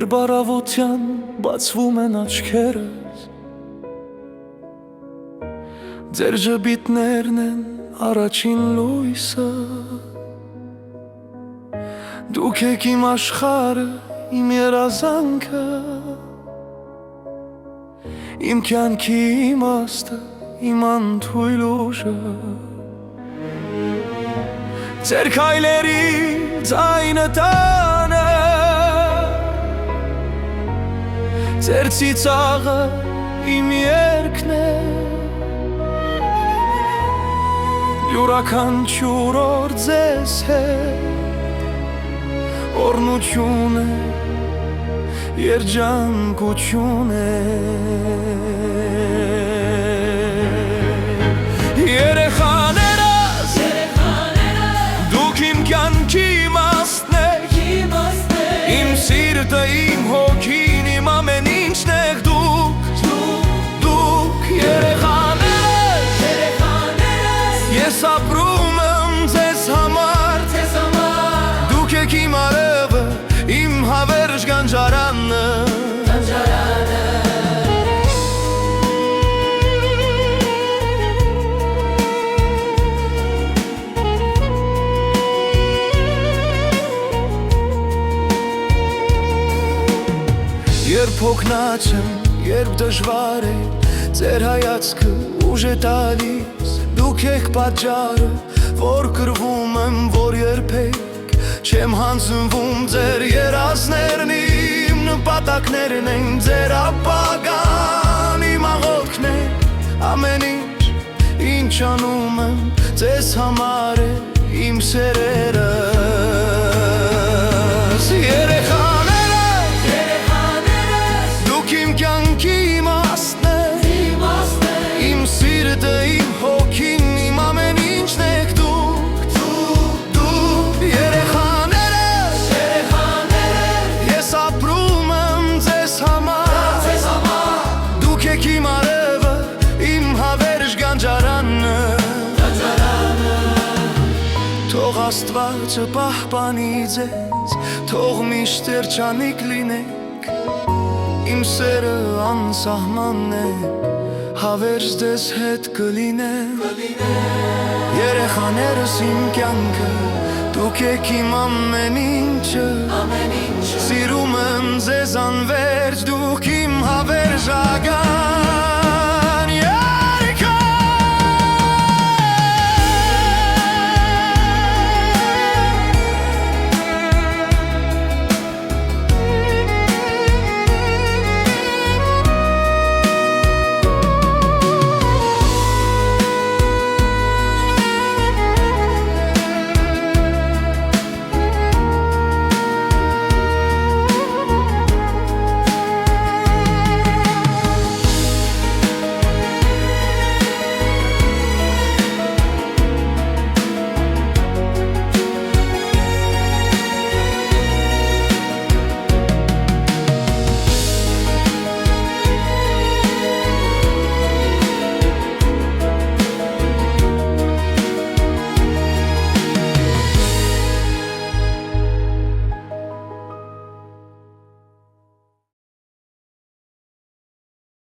Երբ առավոտյան բացվում են աչքերս, ձեր ժպիտներն են առաջին լույսը, դուք եք իմ աշխարհը, իմ երազանքը, իմ կյանքի իմաստը, իմ անթույլ ուժը, ձեր քայլերի ձայնը տանը, ձեր ծիծաղը իմ երգն է, յուրաքանչյուր օր ձեզ հետ օրհնություն է, երջանկություն է, երեխաներս, դուք իմ կյանքի իմաստն եք, իմ սիրտը, իմ հոգին, իմ ամեն ինչն եք դուք, երեխաներս, ես ապրում եմ ձեզ համար, դուք եք իմ արևը, իմ հավերժ գանջարանը, երբ հոգնած եմ, երբ դժվար է, ձեր հայացքը ուժ է տալիս, դուք եք պատճառը, որ կռվում եմ, որ երբեք չեմ հանձնվում ձեր երազներն, իմ նպատակներն են, ձեր ապագան, իմ աղոթքն է, ամեն ինչ անում եմ, ձեզ համար է, իմ սերերս, Թող Աստվածը պահպանի ձեզ, թող միշտ երջանիկ լինեք, իմ սերը անսահման է, հավերժ ձեզ հետ կլինեմ, երեխաներս իմ կյանքը, դուք եք իմ ամեն ինչը, սիրում եմ ձեզ անվերջ, դուք իմ հավերժ